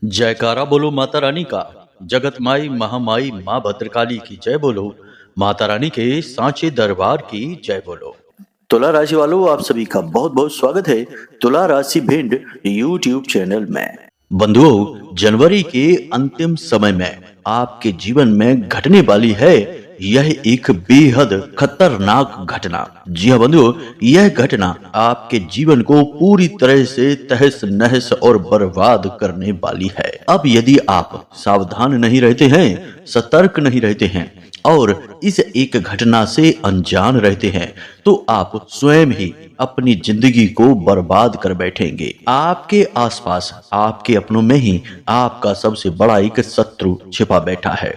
जयकारा बोलो माता रानी का। जगत माई महामाई माँ भद्रकाली की जय बोलो। माता रानी के सांचे दरबार की जय बोलो। तुला राशि वालों, आप सभी का बहुत बहुत स्वागत है तुला राशि भिंड यूट्यूब चैनल में। बंधुओं, जनवरी के अंतिम समय में आपके जीवन में घटने वाली है यह एक बेहद खतरनाक घटना। जी हाँ बंधुओं, यह घटना आपके जीवन को पूरी तरह से तहस नहस और बर्बाद करने वाली है। अब यदि आप सावधान नहीं रहते हैं, सतर्क नहीं रहते हैं और इस एक घटना से अनजान रहते हैं, तो आप स्वयं ही अपनी जिंदगी को बर्बाद कर बैठेंगे। आपके आसपास, आपके अपनों में ही आपका सबसे बड़ा एक शत्रु छिपा बैठा है।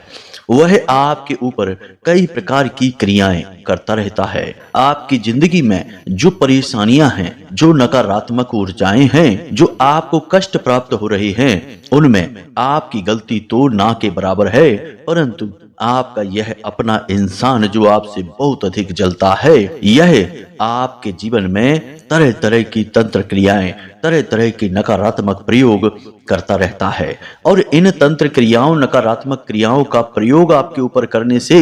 वह आपके ऊपर कई प्रकार की क्रियाएं करता रहता है। आपकी जिंदगी में जो परेशानियां हैं, जो नकारात्मक ऊर्जाएं हैं, जो आपको कष्ट प्राप्त हो रही हैं, उनमें आपकी गलती तो ना के बराबर है, परंतु आपका यह अपना इंसान जो आपसे बहुत अधिक जलता है, यह आपके जीवन में तरह तरह की तंत्र क्रियाएं, तरह तरह की नकारात्मक प्रयोग करता रहता है। और इन तंत्र क्रियाओं, नकारात्मक क्रियाओं का प्रयोग आपके ऊपर करने से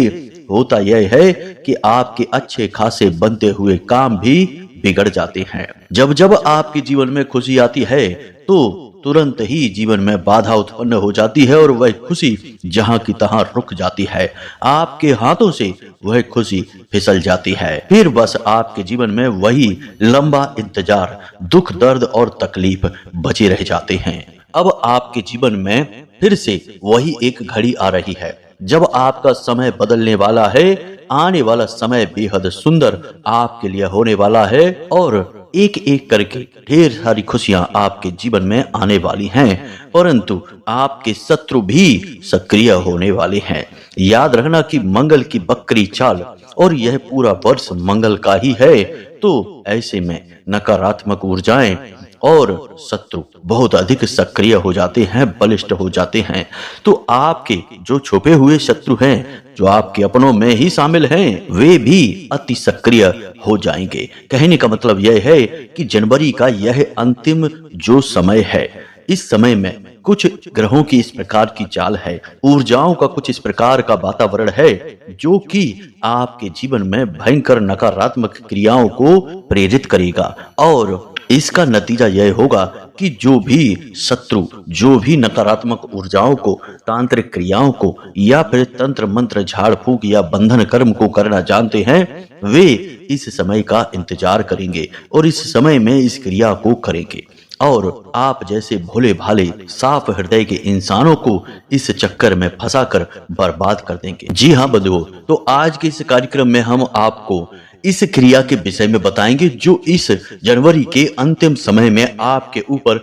होता यह है कि आपके अच्छे खासे बनते हुए काम भी बिगड़ जाते हैं। जब जब आपके जीवन में खुशी आती है तो तुरंत ही जीवन में बाधा उत्पन्न हो जाती है और वह खुशी जहां की तहां रुक जाती है। आपके हाथों से वह खुशी फिसल जाती है। फिर बस आपके जीवन में वही लंबा इंतजार, दुख, दर्द और तकलीफ बचे रह जाते हैं। अब आपके जीवन में फिर से वही एक घड़ी आ रही है जब आपका समय बदलने वाला है। आने वाला समय बेहद सुंदर आपके लिए होने वाला है और एक एक करके ढेर सारी खुशियां आपके जीवन में आने वाली हैं, परंतु आपके शत्रु भी सक्रिय होने वाले हैं। याद रखना कि मंगल की बकरी चाल और यह पूरा वर्ष मंगल का ही है, तो ऐसे में नकारात्मक ऊर्जाएं और शत्रु बहुत अधिक सक्रिय हो जाते हैं, बलिष्ठ हो जाते हैं। तो आपके जो छुपे हुए शत्रु हैं, जो आपके अपनों में ही शामिल हैं, वे भी अति सक्रिय हो जाएंगे। कहने का मतलब यह है कि जनवरी का यह अंतिम जो समय है, इस समय में कुछ ग्रहों की इस प्रकार की चाल है, ऊर्जाओं का कुछ इस प्रकार का वातावरण है, जो कि आपके जीवन में भयंकर नकारात्मक क्रियाओं को प्रेरित करेगा। और इसका नतीजा यह होगा कि जो भी शत्रु, जो भी नकारात्मक ऊर्जाओं को, तांत्रिक क्रियाओं को या फिर तंत्र मंत्र, झाड़ फूक या बंधन कर्म को करना जानते हैं, वे इस समय का इंतजार करेंगे और इस समय में इस क्रिया को करेंगे और आप जैसे भोले भाले साफ हृदय के इंसानों को इस चक्कर में फंसाकर बर्बाद कर देंगे। जी हाँ बंधुओं, तो आज के इस कार्यक्रम में हम आपको इस क्रिया के विषय में बताएंगे जो इस जनवरी के अंतिम समय में आपके ऊपर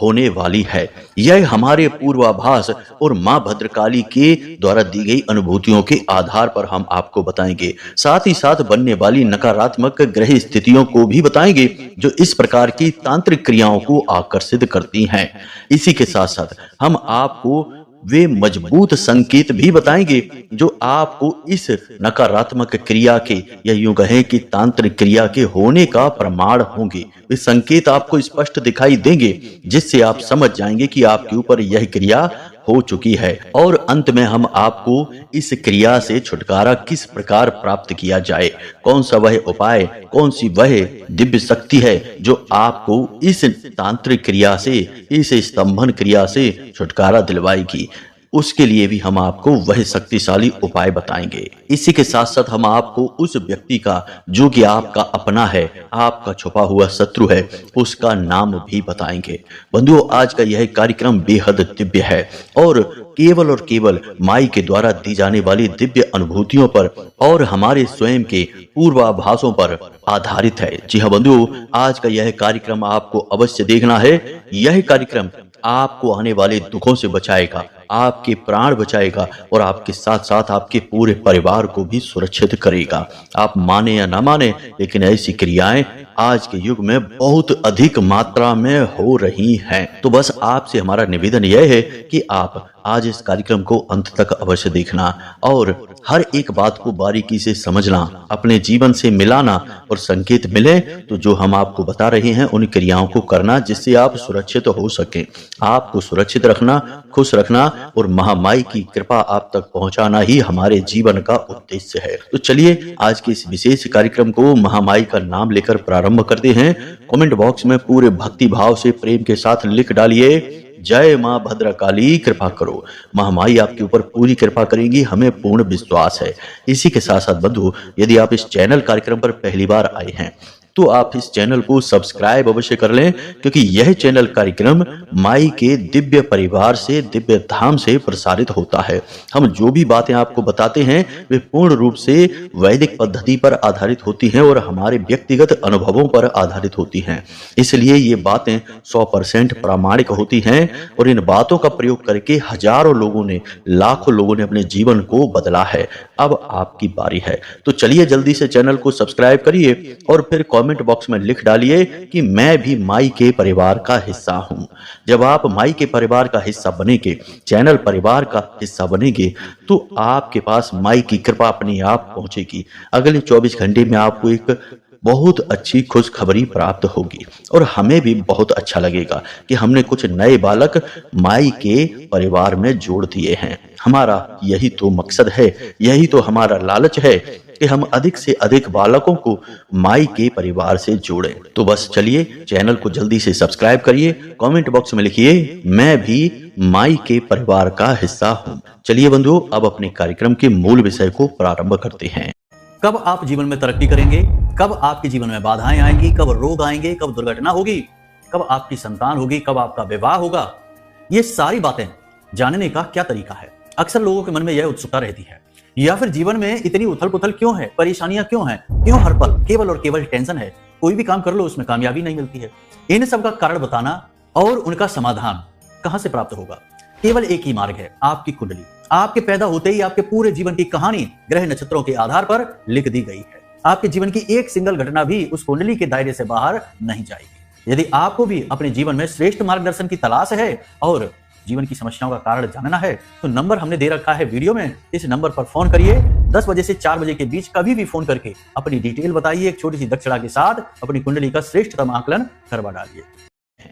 होने वाली है। यह हमारे पूर्वाभास और मां भद्रकाली के द्वारा दी गई अनुभूतियों के आधार पर हम आपको बताएंगे। साथ ही साथ बनने वाली नकारात्मक ग्रह स्थितियों को भी बताएंगे जो इस प्रकार की तांत्रिक क्रियाओं को आकर्षित करती हैं। इसी के साथ साथ हम आपको वे मजबूत संकेत भी बताएंगे जो आपको इस नकारात्मक क्रिया के, या यूं कहें कि तांत्रिक क्रिया के होने का प्रमाण होंगे। वे संकेत आपको स्पष्ट दिखाई देंगे जिससे आप समझ जाएंगे कि आपके ऊपर यह क्रिया हो चुकी है। और अंत में हम आपको इस क्रिया से छुटकारा किस प्रकार प्राप्त किया जाए, कौन सा वह उपाय, कौन सी वह दिव्य शक्ति है जो आपको इस तांत्रिक क्रिया से, इस स्तंभन क्रिया से छुटकारा दिलवाएगी, उसके लिए भी हम आपको वह शक्तिशाली उपाय बताएंगे। इसी के साथ साथ हम आपको उस व्यक्ति का जो कि आपका अपना है, आपका छुपा हुआ शत्रु है, उसका नाम भी बताएंगे। बंधुओं, आज का यह कार्यक्रम बेहद दिव्य है और केवल माई के द्वारा दी जाने वाली दिव्य अनुभूतियों पर और हमारे स्वयं के पूर्वाभासों पर आधारित है। जी हाँ बंधुओं, आज का यह कार्यक्रम आपको अवश्य देखना है। यह कार्यक्रम आपको आने वाले दुखों से बचाएगा, आपके प्राण बचाएगा और आपके साथ साथ आपके पूरे परिवार को भी सुरक्षित करेगा। आप माने या ना माने, लेकिन ऐसी क्रियाएं आज के युग में बहुत अधिक मात्रा में हो रही हैं। तो बस आपसे हमारा निवेदन यह है कि आप आज इस कार्यक्रम को अंत तक अवश्य देखना और हर एक बात को बारीकी से समझना, अपने जीवन से मिलाना और संकेत मिले तो जो हम आपको बता रहे हैं उन क्रियाओं को करना, जिससे आप सुरक्षित हो सके। आपको सुरक्षित रखना, खुश रखना और महामाई की कृपा आप तक पहुंचाना ही हमारे जीवन का उद्देश्य है। तो चलिए आज के इस विशेष कार्यक्रम को महामाई का नाम लेकर प्रारंभ करते हैं। कमेंट बॉक्स में पूरे भक्ति भाव से प्रेम के साथ लिख डालिए, जय मां भद्रकाली कृपा करो। महामाई आपके ऊपर पूरी कृपा करेंगी, हमें पूर्ण विश्वास है। इसी के साथ साथ बंधु, यदि आप इस चैनल कार्यक्रम पर पहली बार आए हैं तो आप इस चैनल को सब्सक्राइब अवश्य कर लें, क्योंकि यह चैनल कार्यक्रम माई के दिव्य परिवार से, दिव्य धाम से प्रसारित होता है। हम जो भी बातें आपको बताते हैं वे पूर्ण रूप से वैदिक पद्धति पर आधारित होती हैं और हमारे व्यक्तिगत अनुभवों पर आधारित होती हैं। इसलिए ये बातें 100% प्रामाणिक होती हैं और इन बातों का प्रयोग करके हजारों लोगों ने, लाखों लोगों ने अपने जीवन को बदला है। अब आपकी बारी है, तो चलिए जल्दी से चैनल को सब्सक्राइब करिए और फिर कमेंट बॉक्स में लिख डालिए कि मैं भी माई के परिवार का हिस्सा हूं। जब आप माई के परिवार का हिस्सा बनेंगे, चैनल परिवार का हिस्सा बनेंगे, तो आपके पास माई की कृपा अपने आप पहुंचेगी। अगले 24 घंटे में आपको एक बहुत अच्छी खुशखबरी प्राप्त होगी और हमें भी बहुत अच्छा लगेगा कि हमने कुछ नए बालक माई के परिवार में जोड़ दिए हैं। हमारा यही तो मकसद है, यही तो हमारा लालच है कि हम अधिक से अधिक बालकों को माई के परिवार से जोड़ें। तो बस चलिए चैनल को जल्दी से सब्सक्राइब करिए, कमेंट बॉक्स में लिखिए मैं भी माई के परिवार का हिस्सा हूँ। चलिए बंधुओं, अब अपने कार्यक्रम के मूल विषय को प्रारंभ करते हैं। कब आप जीवन में तरक्की करेंगे, कब आपके जीवन में बाधाएं आएंगी, कब रोग आएंगे, कब दुर्घटना होगी, कब आपकी संतान होगी, कब आपका विवाह होगा, ये सारी बातें जानने का क्या तरीका है? अक्सर लोगों के मन में यह उत्सुकता रहती है। या फिर जीवन में इतनी उथल पुथल क्यों है, परेशानियां क्यों हैं, क्यों हर पल केवल और केवल टेंशन है, कोई भी काम कर लो उसमें कामयाबी नहीं मिलती है। इन सब का कारण बताना और उनका समाधान कहां से प्राप्त होगा? केवल एक ही मार्ग है, आपकी कुंडली। आपके पैदा होते ही आपके पूरे जीवन की कहानी ग्रह नक्षत्रों के आधार पर लिख दी गई है। आपके जीवन की एक सिंगल घटना भी उस कुंडली के दायरे से बाहर नहीं जाएगी। यदि आपको भी अपने जीवन में श्रेष्ठ मार्गदर्शन की तलाश है और जीवन की समस्याओं का कारण जानना है, तो नंबर हमने दे रखा है वीडियो में। इस नंबर पर फोन करिए। 10 बजे से 4 बजे के बीच कभी भी फोन करके अपनी डिटेल बताइए। एक छोटी सी दक्षिणा के साथ अपनी कुंडली का श्रेष्ठतम आकलन करवा डालिए।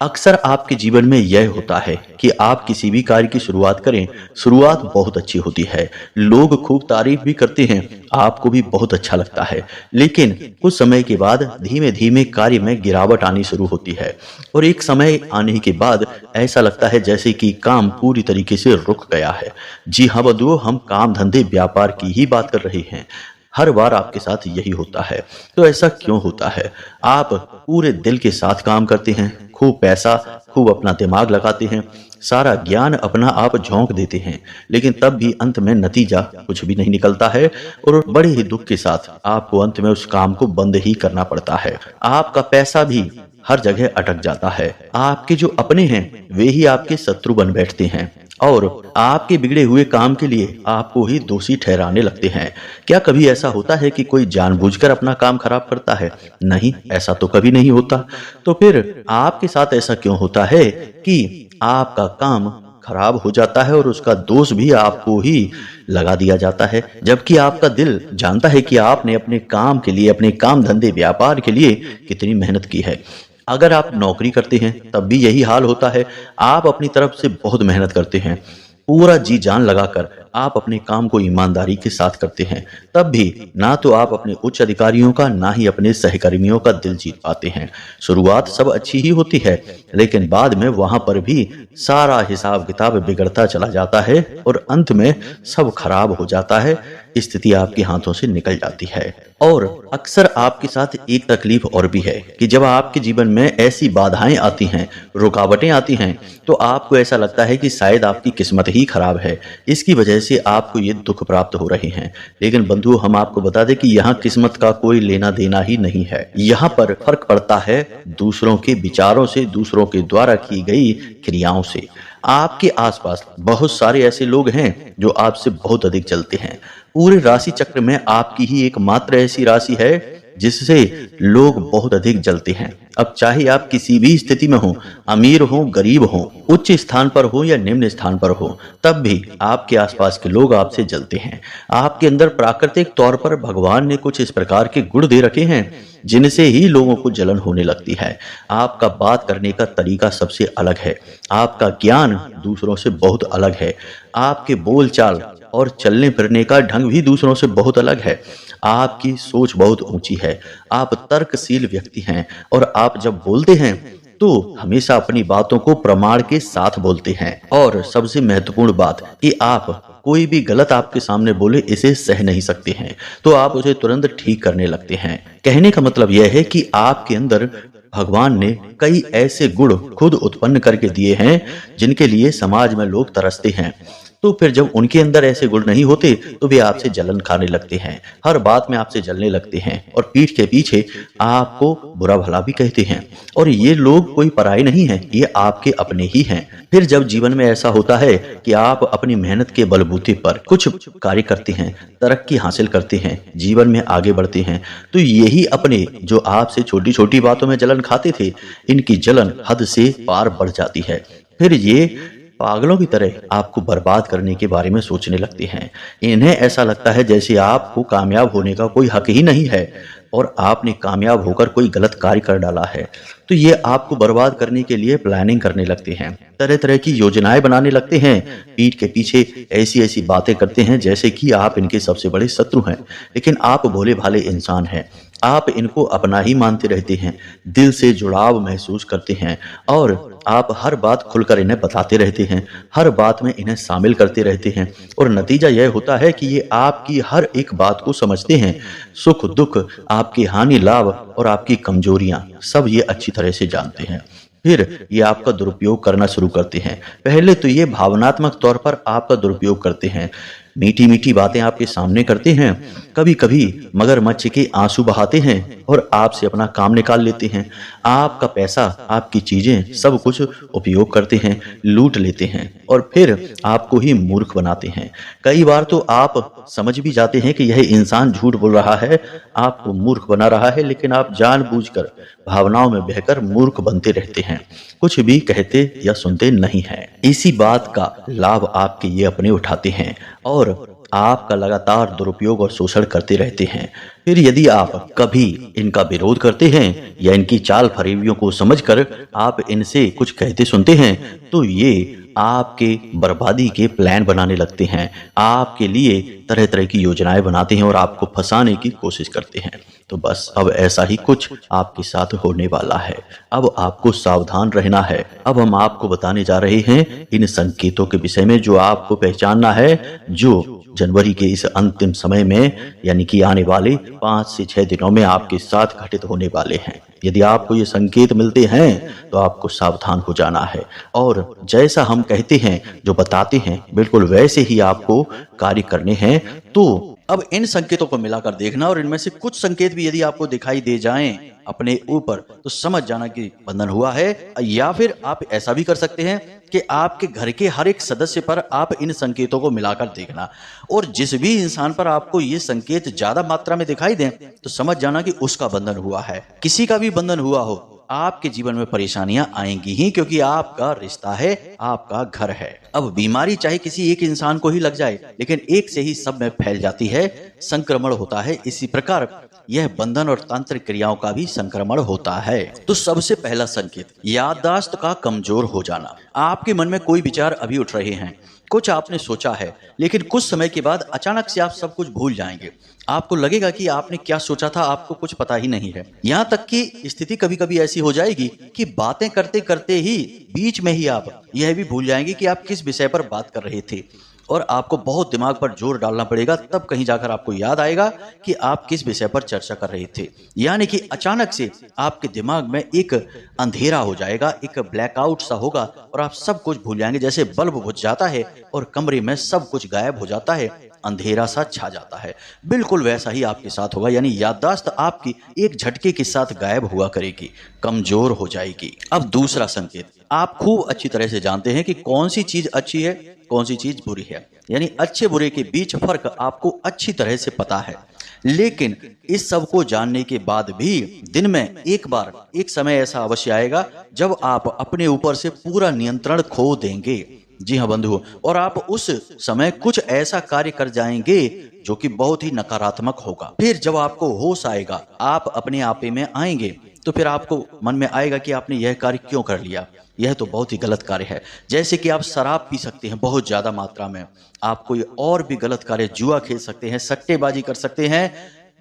अक्सर आपके जीवन में यह होता है कि आप किसी भी कार्य की शुरुआत करें, शुरुआत बहुत अच्छी होती है, लोग खूब तारीफ भी करते हैं, आपको भी बहुत अच्छा लगता है, लेकिन कुछ समय के बाद धीमे धीमे कार्य में गिरावट आनी शुरू होती है और एक समय आने के बाद ऐसा लगता है जैसे कि काम पूरी तरीके से रुक गया है। जी हाँ बंधुओं, हम काम धंधे व्यापार की ही बात कर रहे हैं। हर बार आपके साथ यही होता है। तो ऐसा क्यों होता है? आप पूरे दिल के साथ काम करते हैं, खूब पैसा, खूब अपना दिमाग लगाते हैं, सारा ज्ञान अपना आप झोंक देते हैं, लेकिन तब भी अंत में नतीजा कुछ भी नहीं निकलता है और बड़े ही दुख के साथ आपको अंत में उस काम को बंद ही करना पड़ता है। आपका पैसा भी हर जगह अटक जाता है। आपके जो अपने हैं वे ही आपके शत्रु बन बैठते हैं और आपके बिगड़े हुए काम के लिए आपको ही दोषी ठहराने लगते हैं। क्या कभी ऐसा होता है कि कोई जानबूझकर अपना काम खराब करता है? नहीं, ऐसा तो कभी नहीं होता। तो फिर आपके साथ ऐसा क्यों होता है कि आपका काम खराब हो जाता है और उसका दोष भी आपको ही लगा दिया जाता है, जबकि आपका दिल जानता है कि आपने अपने काम के लिए, अपने काम धंधे व्यापार के लिए कितनी मेहनत की है। अगर आप नौकरी करते हैं तब भी यही हाल होता है। आप अपनी तरफ से बहुत मेहनत करते हैं, पूरा जी जान लगाकर आप अपने काम को ईमानदारी के साथ करते हैं, तब भी ना तो आप अपने उच्च अधिकारियों का, ना ही अपने सहकर्मियों का दिल जीत पाते हैं। शुरुआत सब अच्छी ही होती है, लेकिन बाद में वहां पर भी सारा हिसाब किताब बिगड़ता चला जाता है और अंत में सब खराब हो जाता है, स्थिति आपके हाथों से निकल जाती है। और अक्सर आपके साथ एक तकलीफ और भी है कि जब आपके जीवन में ऐसी बाधाएं आती हैं, रुकावटें आती हैं, तो आपको ऐसा लगता है कि शायद आपकी किस्मत ही खराब है, इसकी वजह से आपको ये दुख प्राप्त हो रहे हैं। लेकिन बंधु, हम आपको बता दें कि यहाँ किस्मत का कोई लेना देना ही नहीं है। यहाँ पर फर्क पड़ता है दूसरों के विचारों से, दूसरों के द्वारा की गई क्रियाओं से। आपके आसपास बहुत सारे ऐसे लोग हैं जो आपसे बहुत अधिक जलते हैं। पूरे राशि चक्र में आपकी ही एकमात्र ऐसी राशि है जिससे लोग बहुत अधिक जलते हैं। अब चाहे आप किसी भी स्थिति में हो, अमीर हो, गरीब हो, उच्च स्थान पर हो या निम्न स्थान पर हो, तब भी आपके आसपास के लोग आपसे जलते हैं। आपके अंदर प्राकृतिक तौर पर भगवान ने कुछ इस प्रकार के गुण दे रखे हैं जिनसे ही लोगों को जलन होने लगती है। आपका बात करने का तरीका सबसे अलग है, आपका ज्ञान दूसरों से बहुत अलग है, आपके बोलचाल और चलने फिरने का ढंग भी दूसरों से बहुत अलग है। आपकी सोच बहुत ऊंची है, आप तर्कशील व्यक्ति हैं और आप जब बोलते हैं तो हमेशा अपनी बातों को प्रमाण के साथ बोलते हैं। और सबसे महत्वपूर्ण बात कि आप कोई भी गलत आपके सामने बोले इसे सह नहीं सकते हैं, तो आप उसे तुरंत ठीक करने लगते हैं। कहने का मतलब यह है कि आपके अंदर भगवान ने कई ऐसे गुण खुद उत्पन्न करके दिए हैं जिनके लिए समाज में लोग तरसते हैं। तो फिर जब उनके अंदर ऐसे गुण नहीं होते तो वे आपसे जलन खाने लगते हैं, हर बात में आपसे जलने लगते हैं और पीठ के पीछे आपको बुरा भला भी कहते हैं। और ये लोग कोई पराये नहीं हैं, ये आपके अपने ही हैं। फिर जब जीवन में ऐसा होता है कि आप अपनी मेहनत के बलबूते पर कुछ कार्य करते हैं, तरक्की हासिल करते हैं, जीवन में आगे बढ़ते हैं, तो यही अपने जो आपसे छोटी छोटी बातों में जलन खाते थे, इनकी जलन हद से पार बढ़ जाती है। फिर ये पागलों की तरह आपको बर्बाद करने के बारे में सोचने लगते हैं। इन्हें ऐसा लगता है जैसे आपको कामयाब होने का कोई हक ही नहीं है और आपने कामयाब होकर कोई गलत कार्य कर डाला है। तो ये आपको बर्बाद करने के लिए प्लानिंग करने लगते हैं, तरह तरह की योजनाएं बनाने लगते हैं, पीठ के पीछे ऐसी ऐसी बातें करते हैं जैसे कि आप इनके सबसे बड़े शत्रु हैं। लेकिन आप भोले भाले इंसान हैं, आप इनको अपना ही मानते रहते हैं, दिल से जुड़ाव महसूस करते हैं और आप हर बात खुलकर इन्हें बताते रहते हैं, हर बात में इन्हें शामिल करते रहते हैं और नतीजा यह होता है कि ये आपकी हर एक बात को समझते हैं। सुख दुख, आपकी हानि लाभ और आपकी कमजोरियां सब ये अच्छी तरह से जानते हैं। फिर ये आपका दुरुपयोग करना शुरू करते हैं। पहले तो ये भावनात्मक तौर पर आपका दुरुपयोग करते हैं, मीठी मीठी बातें आपके सामने करते हैं, कभी कभी मगरमच्छ के आंसू बहाते हैं और आपसे अपना काम निकाल लेते हैं। आपका पैसा, आपकी चीजें सब कुछ उपयोग करते हैं, लूट लेते हैं और फिर आपको ही मूर्ख बनाते हैं। कई बार तो आप समझ भी जाते हैं कि यह इंसान झूठ बोल रहा है, आपको मूर्ख बना रहा है, लेकिन आप जानबूझकर भावनाओं में बहकर मूर्ख बनते रहते हैं, कुछ भी कहते या सुनते नहीं हैं। इसी बात का लाभ आपके ये अपने उठाते हैं और आपका लगातार दुरुपयोग और शोषण करते रहते हैं। फिर यदि आप कभी इनका विरोध करते हैं या इनकी चाल फरेबियों को समझकर आप इनसे कुछ कहते सुनते हैं, तो ये आपके बर्बादी के प्लान बनाने लगते हैं, आपके लिए तरह तरह की योजनाएं बनाते हैं और आपको फंसाने की कोशिश करते हैं। तो बस अब ऐसा ही कुछ आपके साथ होने वाला है। अब आपको सावधान रहना है। अब हम आपको बताने जा रहे हैं इन संकेतों के विषय में जो आपको पहचानना है, जो जनवरी के इस अंतिम समय में यानी कि आने वाले 5 से 6 दिनों में आपके साथ घटित होने वाले हैं। यदि आपको ये संकेत मिलते हैं तो आपको सावधान हो जाना है और जैसा हम कहते हैं, जो बताते हैं, बिल्कुल वैसे ही आपको कार्य करने हैं। तो अब इन संकेतों को मिलाकर देखना और इनमें से कुछ संकेत भी यदि आपको दिखाई दे जाएं अपने ऊपर तो समझ जाना कि बंधन हुआ है। या फिर आप ऐसा भी कर सकते हैं कि आपके घर के हर एक सदस्य पर आप इन संकेतों को मिलाकर देखना और जिस भी इंसान पर आपको ये संकेत ज्यादा मात्रा में दिखाई दें तो समझ जाना कि उसका बंधन हुआ है। किसी का भी बंधन हुआ हो, आपके जीवन में परेशानियां आएंगी ही, क्योंकि आपका रिश्ता है, आपका घर है। अब बीमारी चाहे किसी एक इंसान को ही लग जाए, लेकिन एक से ही सब में फैल जाती है, संक्रमण होता है। इसी प्रकार यह बंधन और तांत्रिक क्रियाओं का भी संक्रमण होता है। तो सबसे पहला संकेत, याददाश्त का कमजोर हो जाना। आपके मन में कोई विचार अभी उठ रहे हैं, कुछ आपने सोचा है, लेकिन कुछ समय के बाद अचानक से आप सब कुछ भूल जाएंगे। आपको लगेगा कि आपने क्या सोचा था, आपको कुछ पता ही नहीं है। यहाँ तक कि स्थिति कभी कभी ऐसी हो जाएगी कि बातें करते करते ही बीच में ही आप यह भी भूल जाएंगे कि आप किस विषय पर बात कर रहे थे और आपको बहुत दिमाग पर जोर डालना पड़ेगा, तब कहीं जाकर आपको याद आएगा कि आप किस विषय पर चर्चा कर रहे थे। यानी कि अचानक से आपके दिमाग में एक अंधेरा हो जाएगा, एक ब्लैकआउट सा होगा और आप सब कुछ भूल जाएंगे, जैसे बल्ब बुझ जाता है और कमरे में सब कुछ गायब हो जाता है। अंधेरा सा छा जाता है। बिल्कुल वैसा ही आपके साथ होगा, यानी याददाश्त आपकी एक झटके के साथ गायब हुआ करेगी, कमजोर हो जाएगी। अब दूसरा संकेत, आप खूब अच्छी तरह से जानते हैं कि कौन सी चीज अच्छी है, कौन सी चीज बुरी है, यानी अच्छे बुरे के बीच फर्क आपको अच्छी तरह से पता है। लेकिन इस सब को जानने के बाद भी दिन में एक समय ऐसा अवश्य आएगा जब आप अपने ऊपर से पूरा नियंत्रण खो देंगे। जी हाँ बंधु, और आप उस समय कुछ ऐसा कार्य कर जाएंगे जो कि बहुत ही नकारात्मक होगा। फिर जब आपको होश आएगा, आप अपने आपे में आएंगे, तो फिर आपको मन में आएगा कि आपने यह कार्य क्यों कर लिया, यह तो बहुत ही गलत कार्य है। जैसे कि आप शराब पी सकते हैं बहुत ज्यादा मात्रा में, आप कोई और भी गलत कार्य, जुआ खेल सकते हैं, सट्टेबाजी कर सकते हैं,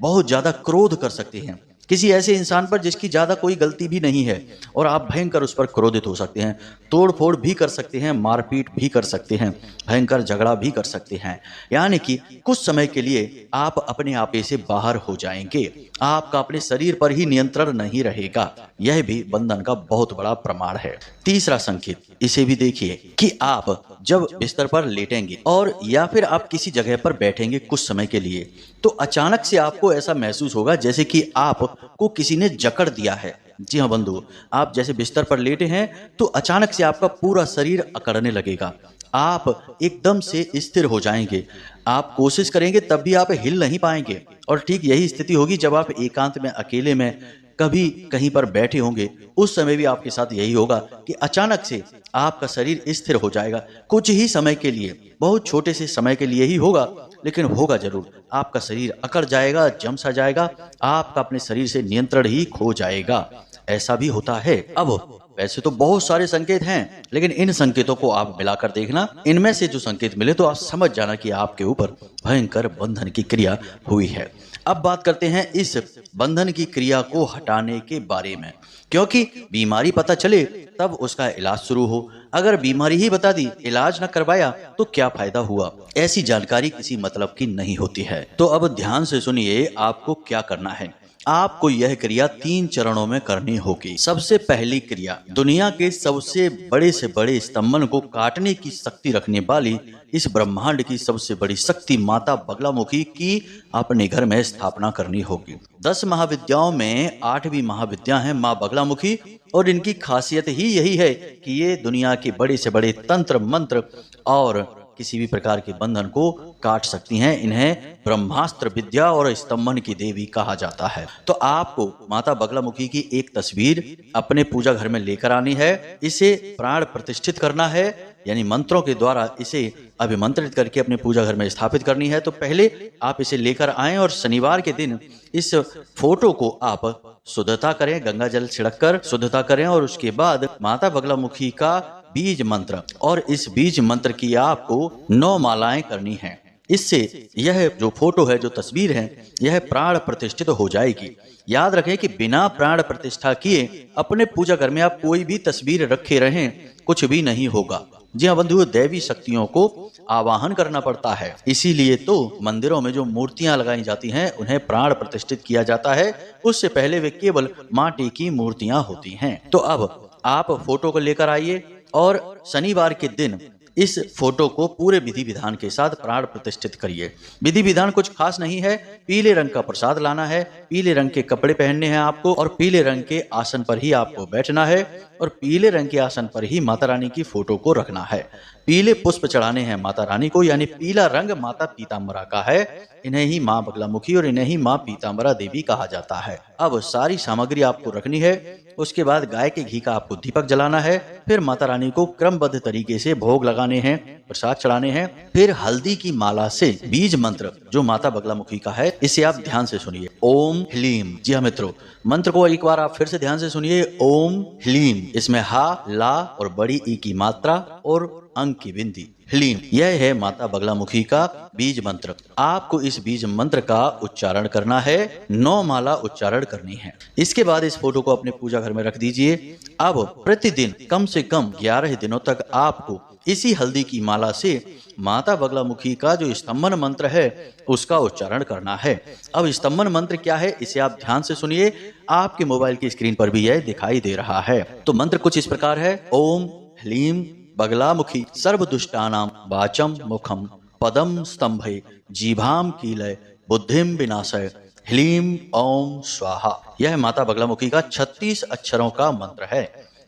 बहुत ज्यादा क्रोध कर सकते हैं किसी ऐसे इंसान पर जिसकी ज्यादा कोई गलती भी नहीं है, और आप भयंकर उस पर क्रोधित हो सकते हैं, तोड़ फोड़ भी कर सकते हैं, मारपीट भी कर सकते हैं, भयंकर झगड़ा भी कर सकते हैं। यानी कि कुछ समय के लिए आप अपने आपे से बाहर हो जाएंगे, आपका अपने शरीर पर ही नियंत्रण नहीं रहेगा। यह भी बंधन का बहुत बड़ा प्रमाण है। तीसरा संकेत, इसे भी देखिए कि आप जब बिस्तर पर लेटेंगे और या फिर आप किसी जगह पर बैठेंगे कुछ समय के लिए, तो अचानक से आपको ऐसा महसूस होगा जैसे कि आपको किसी ने जकड़ दिया है। जी हाँ बंधु, आप जैसे बिस्तर पर लेटे हैं तो अचानक से आपका पूरा शरीर अकड़ने लगेगा, आप एकदम से स्थिर हो जाएंगे, आप कोशिश करेंगे तब भी आप हिल नहीं पाएंगे। और ठीक यही स्थिति होगी जब आप एकांत में, अकेले में कभी कहीं पर बैठे होंगे, उस समय भी आपके साथ यही होगा कि अचानक से आपका शरीर स्थिर हो जाएगा। कुछ ही समय के लिए, बहुत छोटे से समय के लिए ही होगा, लेकिन होगा जरूर। आपका शरीर अकड़ जाएगा, जम सा जाएगा, आपका अपने शरीर से नियंत्रण ही खो जाएगा। ऐसा भी होता है। अब वैसे तो बहुत सारे संकेत हैं, लेकिन इन संकेतों को आप मिलाकर देखना, इनमें से जो संकेत मिले तो आप समझ जाना कि आपके ऊपर भयंकर बंधन की क्रिया हुई है। अब बात करते हैं इस बंधन की क्रिया को हटाने के बारे में, क्योंकि बीमारी पता चले तब उसका इलाज शुरू हो। अगर बीमारी ही बता दी, इलाज न करवाया तो क्या फायदा हुआ। ऐसी जानकारी किसी मतलब की नहीं होती है। तो अब ध्यान से सुनिए, आपको क्या करना है। आपको यह क्रिया 3 चरणों में करनी होगी। सबसे पहली क्रिया, दुनिया के सबसे बड़े से बड़े स्तंभन को काटने की शक्ति रखने वाली इस ब्रह्मांड की सबसे बड़ी शक्ति माता बगलामुखी की अपने घर में स्थापना करनी होगी। 10 महाविद्याओं में 8वीं महाविद्या है माँ बगलामुखी, और इनकी खासियत ही यही है कि ये दुनिया के बड़े से बड़े तंत्र मंत्र और किसी भी प्रकार के बंधन को काट सकती हैं। इन्हें ब्रह्मास्त्र विद्या और स्तंभन की देवी कहा जाता है। तो आपको माता बगलामुखी की एक तस्वीर अपने पूजा घर में लेकर आनी है, इसे प्राण प्रतिष्ठित करना है, यानी मंत्रों के द्वारा इसे अभिमंत्रित करके अपने पूजा घर में स्थापित करनी है। तो पहले आप इसे लेकर आएं और शनिवार के दिन इस फोटो को आप शुद्धता करें, गंगा जल छिड़क कर शुद्धता करें, और उसके बाद माता बगलामुखी का बीज मंत्र, और इस बीज मंत्र की आपको 9 मालाएं करनी हैं। इससे यह जो फोटो है, जो तस्वीर है, यह प्राण प्रतिष्ठित हो जाएगी। याद रखें कि बिना प्राण प्रतिष्ठा किए अपने पूजा घर में आप कोई भी तस्वीर रखे रहें, कुछ भी नहीं होगा। जी हाँ बंधुओं, दैवी शक्तियों को आवाहन करना पड़ता है, इसीलिए तो मंदिरों में जो मूर्तियां लगाई जाती हैं उन्हें प्राण प्रतिष्ठित किया जाता है। उससे पहले वे केवल माटी की मूर्तियां होती हैं। तो अब आप फोटो को लेकर आइए और शनिवार के दिन इस फोटो को पूरे विधि विधान के साथ प्राण प्रतिष्ठित करिए। विधि विधान कुछ खास नहीं है, पीले रंग का प्रसाद लाना है, पीले रंग के कपड़े पहनने हैं आपको, और पीले रंग के आसन पर ही आपको बैठना है, और पीले रंग के आसन पर ही माता रानी की फोटो को रखना है। पीले पुष्प चढ़ाने हैं माता रानी को, यानी पीला रंग माता पीताम्बरा का है। इन्हें ही माँ बगलामुखी और इन्हें ही माँ पीताम्बरा देवी कहा जाता है। अब सारी सामग्री आपको रखनी है। उसके बाद गाय के घी का आपको दीपक जलाना है, फिर माता रानी को क्रमबद्ध तरीके से भोग लगाने हैं, प्रसाद चढ़ाने हैं। फिर हल्दी की माला से बीज मंत्र जो माता बगलामुखी का है, इसे आप ध्यान से सुनिए, ओम ह्लीम। जी हाँ मित्रों, मंत्र को एक बार आप फिर से ध्यान से सुनिए, ओम ह्लीम। इसमें हा, ला और बड़ी ई की मात्रा और अंक की बिंदी, ह्लीम। यह है माता बगलामुखी का बीज मंत्र। आपको इस बीज मंत्र का उच्चारण करना है, 9 माला उच्चारण करनी है। इसके बाद इस फोटो को अपने पूजा घर में रख दीजिए। अब प्रतिदिन कम से कम 11 दिनों तक आपको इसी हल्दी की माला से माता बगलामुखी का जो स्तंभन मंत्र है उसका उच्चारण करना है। अब स्तंभन मंत्र क्या है, इसे आप ध्यान से सुनिए। आपके मोबाइल की स्क्रीन पर भी यह दिखाई दे रहा है। तो मंत्र कुछ इस प्रकार है, ओम ह्लीम बगलामुखी सर्वदुष्टानां वाचम मुखम पदम स्तंभे जीभाम कीलय बुद्धिम विनाशय ह्लीम ओम स्वाहा। यह माता बगलामुखी का 36 अक्षरों का मंत्र है।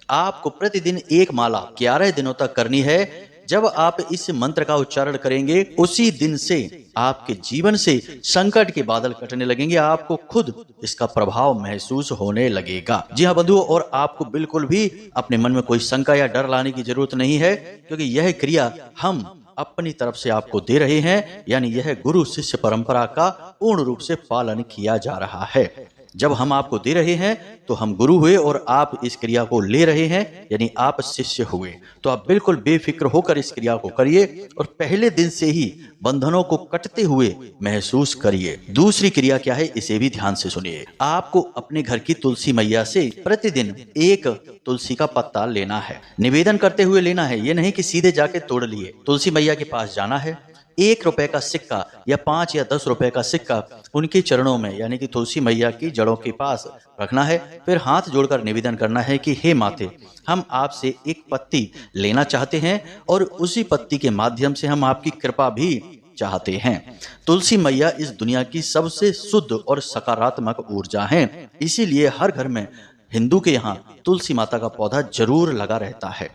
आपको प्रतिदिन एक माला 11 दिनों तक करनी है। जब आप इस मंत्र का उच्चारण करेंगे उसी दिन से आपके जीवन से संकट के बादल कटने लगेंगे। आपको खुद इसका प्रभाव महसूस होने लगेगा। जी हाँ बंधुओं, और आपको बिल्कुल भी अपने मन में कोई शंका या डर लाने की जरूरत नहीं है, क्योंकि यह क्रिया हम अपनी तरफ से आपको दे रहे हैं। यानी यह गुरु शिष्य परंपरा का पूर्ण रूप से पालन किया जा रहा है। जब हम आपको दे रहे हैं तो हम गुरु हुए और आप इस क्रिया को ले रहे हैं, यानी आप शिष्य हुए। तो आप बिल्कुल बेफिक्र होकर इस क्रिया को करिए और पहले दिन से ही बंधनों को कटते हुए महसूस करिए। दूसरी क्रिया क्या है, इसे भी ध्यान से सुनिए। आपको अपने घर की तुलसी मैया से प्रतिदिन एक तुलसी का पत्ता लेना है। निवेदन करते हुए लेना है, ये नहीं कि सीधे जाके तोड़ लिए। तुलसी मैया के पास जाना है, 1 रुपए का सिक्का या 5 या 10 रुपए का सिक्का उनके चरणों में यानी कि तुलसी मैया की जड़ों के पास रखना है। फिर हाथ जोड़कर निवेदन करना है कि हे माते, हम आपसे एक पत्ती लेना चाहते हैं और उसी पत्ती के माध्यम से हम आपकी कृपा भी चाहते हैं। तुलसी मैया इस दुनिया की सबसे शुद्ध और सकारात्मक ऊर्जा है, इसीलिए हर घर में हिंदू के यहाँ तुलसी माता का पौधा जरूर लगा रहता है।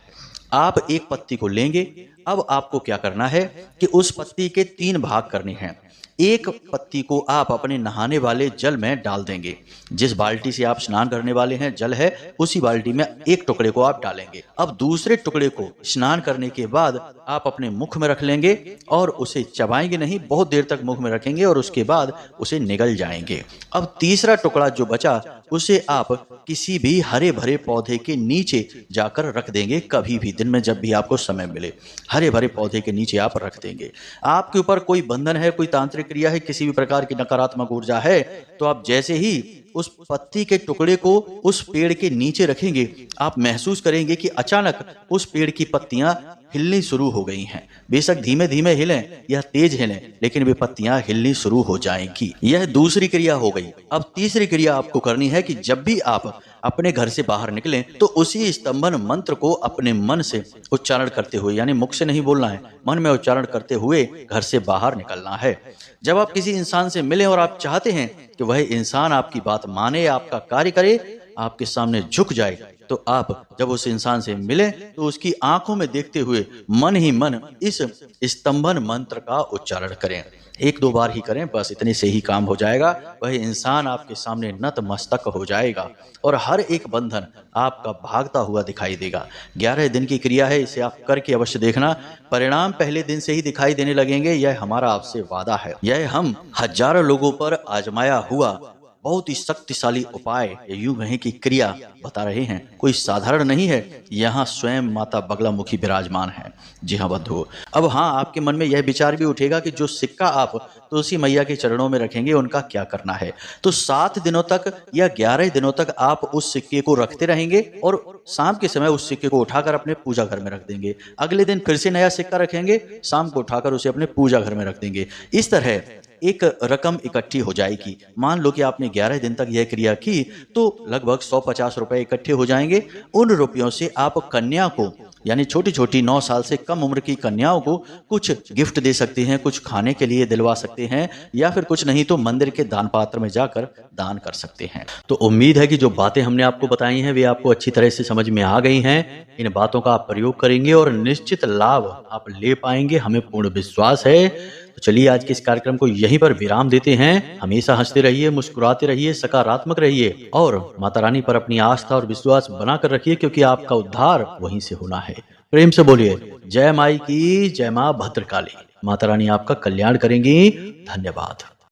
आप एक पत्ती को लेंगे। अब आपको क्या करना है कि उस पत्ती के 3 भाग करने हैं। एक पत्ती को आप अपने नहाने वाले जल में डाल देंगे। जिस बाल्टी से आप स्नान करने वाले हैं जल है, उसी बाल्टी में एक टुकड़े को आप डालेंगे। अब दूसरे टुकड़े को स्नान करने के बाद आप अपने मुख में रख लेंगे और उसे चबाएंगे नहीं, बहुत देर तक मुख में रखेंगे और उसके बाद उसे निगल जाएंगे। अब तीसरा टुकड़ा जो बचा उसे आप किसी भी हरे भरे पौधे के नीचे जाकर रख देंगे। कभी भी दिन में जब भी आपको समय मिले हरे भरे पौधे के नीचे आप रख देंगे। आपके ऊपर कोई बंधन है, कोई तांत्रिक क्रिया है, किसी भी प्रकार की नकारात्मक ऊर्जा है, तो आप जैसे ही उस पत्ती के टुकड़े को उस पेड़ के नीचे रखेंगे, आप महसूस करेंगे कि अचानक उस पेड़ की पत्तियां हिलनी शुरू हो गई हैं। बेशक धीमे धीमे हिलें या तेज हिलें, लेकिन वे पत्तियां हिलनी शुरू हो जाएंगी। यह दूसरी क्रिया हो गई। अब तीसरी क्रिया आपको करनी है कि जब भी आप अपने घर से बाहर निकलें तो उसी स्तंभन मंत्र को अपने मन से उच्चारण करते हुए, यानी मुख से नहीं बोलना है, मन में उच्चारण करते हुए घर से बाहर निकलना है। जब आप किसी इंसान से मिलें और आप चाहते हैं कि वह इंसान आपकी बात माने, आपका कार्य करे, आपके सामने झुक जाए, तो आप जब उस इंसान से मिलें तो उसकी आंखों में देखते हुए मन ही मन इस स्तंभन मंत्र का उच्चारण करें। 1-2 बार ही करें, बस इतने से ही काम हो जाएगा। वह इंसान आपके सामने नतमस्तक हो जाएगा और हर एक बंधन आपका भागता हुआ दिखाई देगा। 11 दिन की क्रिया है, इसे आप करके अवश्य देखना। परिणाम पहले दिन से ही दिखाई देने लगेंगे, यह हमारा आपसे वादा है। यह हम हजारों लोगों पर आजमाया हुआ बहुत ही शक्तिशाली उपाय, यूं कहें कि क्रिया बता रहे हैं। कोई साधारण नहीं है, यहाँ स्वयं माता बगलामुखी विराजमान है। जी हाँ बंधुओं, अब हाँ, आपके मन में यह विचार भी उठेगा कि जो सिक्का आप तुलसी मैया के चरणों में रखेंगे उनका क्या करना है। तो 7 दिनों तक या 11 दिनों तक आप उस सिक्के को रखते रहेंगे और शाम के समय उस सिक्के को उठाकर अपने पूजा घर में रख देंगे। अगले दिन फिर से नया सिक्का रखेंगे, शाम को उठाकर उसे अपने पूजा घर में रख देंगे। इस तरह एक रकम इकट्ठी हो जाएगी। मान लो कि आपने 11 दिन तक यह क्रिया की तो लगभग 150 रुपए इकट्ठे हो जाएंगे। उन रुपयों से आप कन्या को, यानी छोटी छोटी 9 साल से कम उम्र की कन्याओं को कुछ गिफ्ट दे सकते हैं, कुछ खाने के लिए दिलवा सकते हैं, या फिर कुछ नहीं तो मंदिर के दान पात्र में जाकर दान कर सकते हैं। तो उम्मीद है कि जो बातें हमने आपको बताई हैं वे आपको अच्छी तरह से समझ में आ गई हैं। इन बातों का आप प्रयोग करेंगे और निश्चित लाभ आप ले पाएंगे, हमें पूर्ण विश्वास है। तो चलिए आज के इस कार्यक्रम को यहीं पर विराम देते हैं। हमेशा हंसते रहिए, मुस्कुराते रहिए, सकारात्मक रहिए और माता रानी पर अपनी आस्था और विश्वास बनाकर रखिए, क्योंकि आपका उद्धार वहीं से होना है। प्रेम से बोलिए जय माई की, जय मां भद्रकाली। माता रानी आपका कल्याण करेंगी। धन्यवाद।